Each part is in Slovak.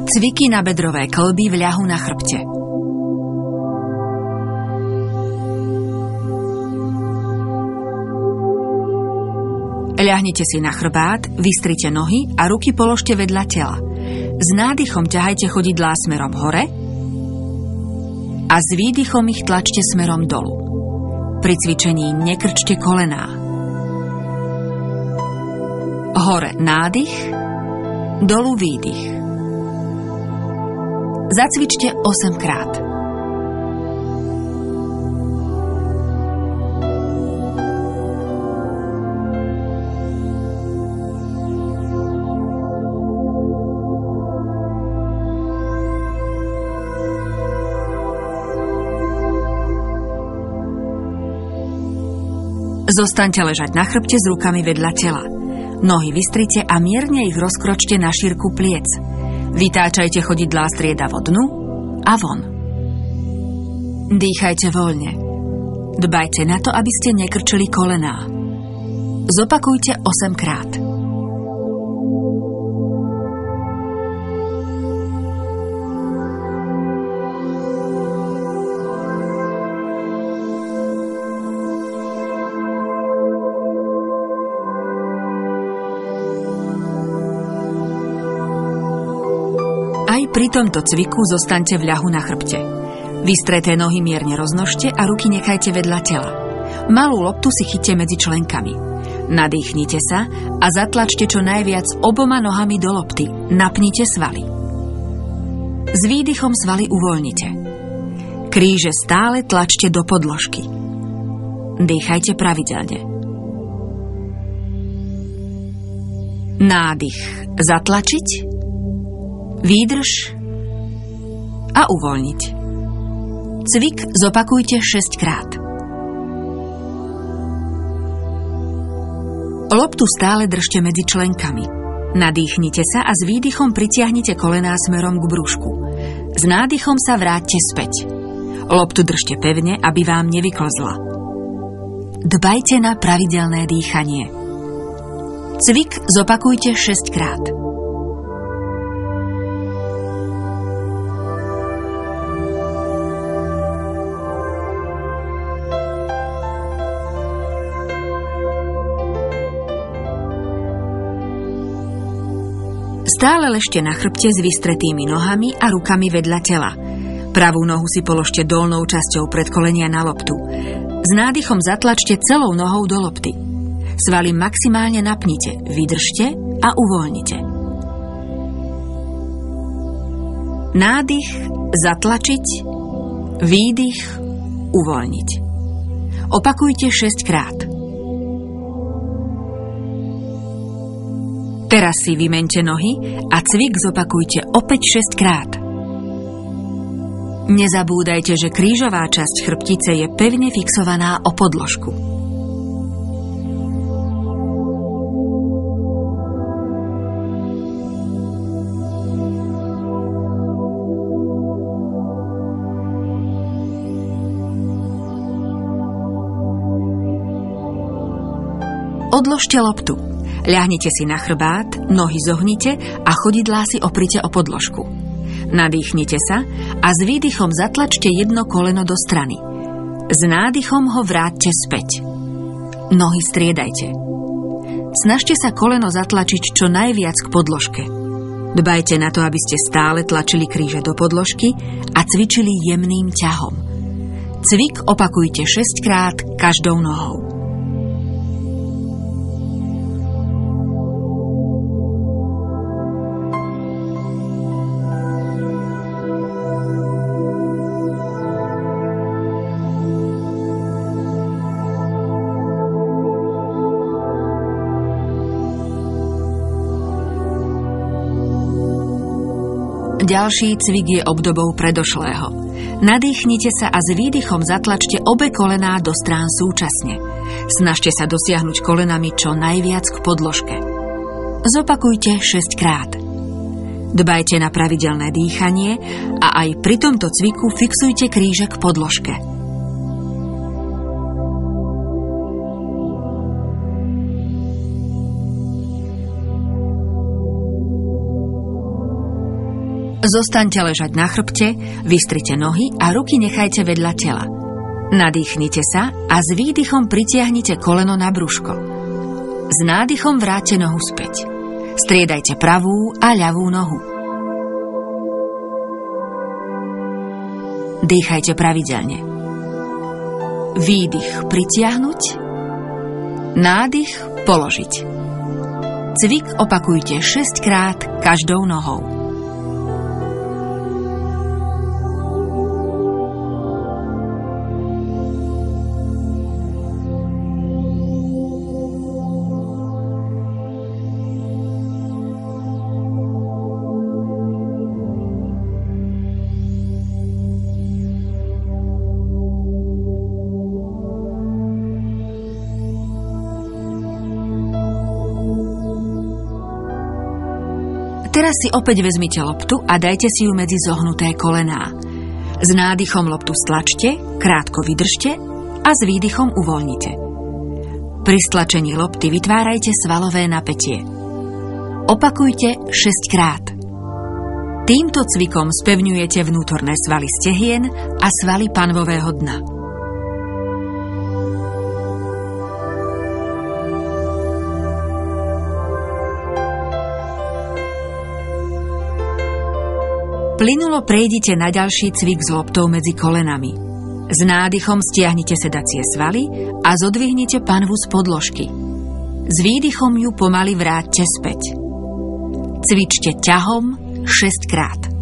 Cviky na bedrové kĺby v ľahu na chrbte. Ľahnite si na chrbát, vystrite nohy a ruky položte vedľa tela. S nádychom ťahajte chodidlá smerom hore a s výdychom ich tlačte smerom dolu. Pri cvičení nekrčte kolená. Hore nádych, dolu výdych. Zacvičte 8 krát. Zostaňte ležať na chrbte s rukami vedľa tela. Nohy vystrite a mierne ich rozkročte na šírku pliec. Vytáčajte chodidlá striedavo dnu a von. Dýchajte voľne. Dbajte na to, aby ste nekrčili kolená. Zopakujte 8 krát. Aj pri tomto cviku zostaňte v ľahu na chrbte. Vystreté nohy mierne roznožte a ruky nechajte vedľa tela. Malú loptu si chyťte medzi členkami. Nadýchnite sa a zatlačte čo najviac oboma nohami do lopty. Napnite svaly. S výdychom svaly uvoľnite. Kríže stále tlačte do podložky. Dýchajte pravidelne. Nádych zatlačiť, výdrž a uvoľniť. Cvik zopakujte 6 krát. Loptu stále držte medzi členkami. Nadýchnite sa a s výdychom pritiahnite kolená smerom k brúšku. S nádychom sa vráťte späť. Loptu držte pevne, aby vám nevyklzla. Dbajte na pravidelné dýchanie. Cvik zopakujte 6 krát. Stále ležte na chrbte s vystretými nohami a rukami vedľa tela. Pravú nohu si položte dolnou časťou predkolenia na loptu. S nádychom zatlačte celou nohou do lopty. Svaly maximálne napnite, vydržte a uvoľnite. Nádych zatlačiť, výdych uvoľniť. Opakujte 6 krát. Teraz si vymeňte nohy a cvik zopakujte opäť 6 krát. Nezabúdajte, že krížová časť chrbtice je pevne fixovaná o podložku. Odložte loptu. Ľahnite si na chrbát, nohy zohnite a chodidlá si oprite o podložku. Nadýchnite sa a s výdychom zatlačte jedno koleno do strany. S nádychom ho vráťte späť. Nohy striedajte. Snažte sa koleno zatlačiť čo najviac k podložke. Dbajte na to, aby ste stále tlačili kríže do podložky a cvičili jemným ťahom. Cvik opakujte 6 krát každou nohou. Ďalší cvik je obdobou predošlého. Nadýchnite sa a s výdychom zatlačte obe kolená do strán súčasne. Snažte sa dosiahnuť kolenami čo najviac k podložke. Zopakujte 6 krát. Dbajte na pravidelné dýchanie a aj pri tomto cviku fixujte kríže k podložke. Zostaňte ležať na chrbte, vystrite nohy a ruky nechajte vedľa tela. Nadýchnite sa a s výdychom pritiahnite koleno na brúško. S nádychom vráťte nohu späť. Striedajte pravú a ľavú nohu. Dýchajte pravidelne. Výdych pritiahnuť, nádych položiť. Cvik opakujte 6 krát každou nohou. Teraz si opäť vezmite loptu a dajte si ju medzi zohnuté kolená. S nádychom loptu stlačte, krátko vydržte a s výdychom uvoľnite. Pri stlačení lopty vytvárajte svalové napätie. Opakujte 6 krát. Týmto cvikom spevňujete vnútorné svaly stehien a svaly panvového dna. Plynulo prejdite na ďalší cvik s loptou medzi kolenami. S nádychom stiahnite sedacie svaly a zodvihnite panvu z podložky. S výdychom ju pomaly vráťte späť. Cvičte ťahom 6 krát.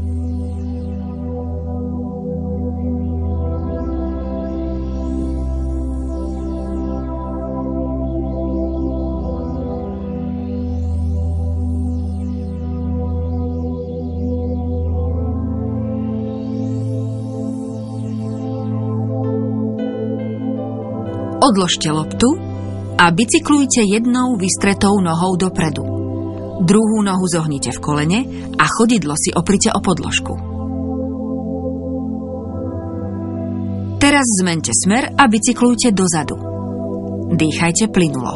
Odložte loptu a bicyklujte jednou vystretou nohou dopredu. Druhú nohu zohnite v kolene a chodidlo si oprite o podložku. Teraz zmente smer a bicyklujte dozadu. Dýchajte plynulo.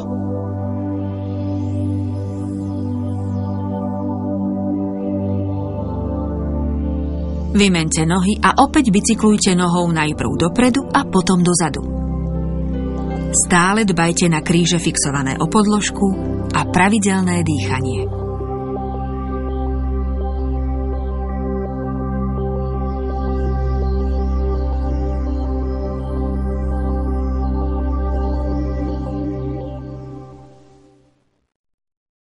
Vymente nohy a opäť bicyklujte nohou najprv dopredu a potom dozadu. Stále dbajte na kríže fixované o podložku a pravidelné dýchanie.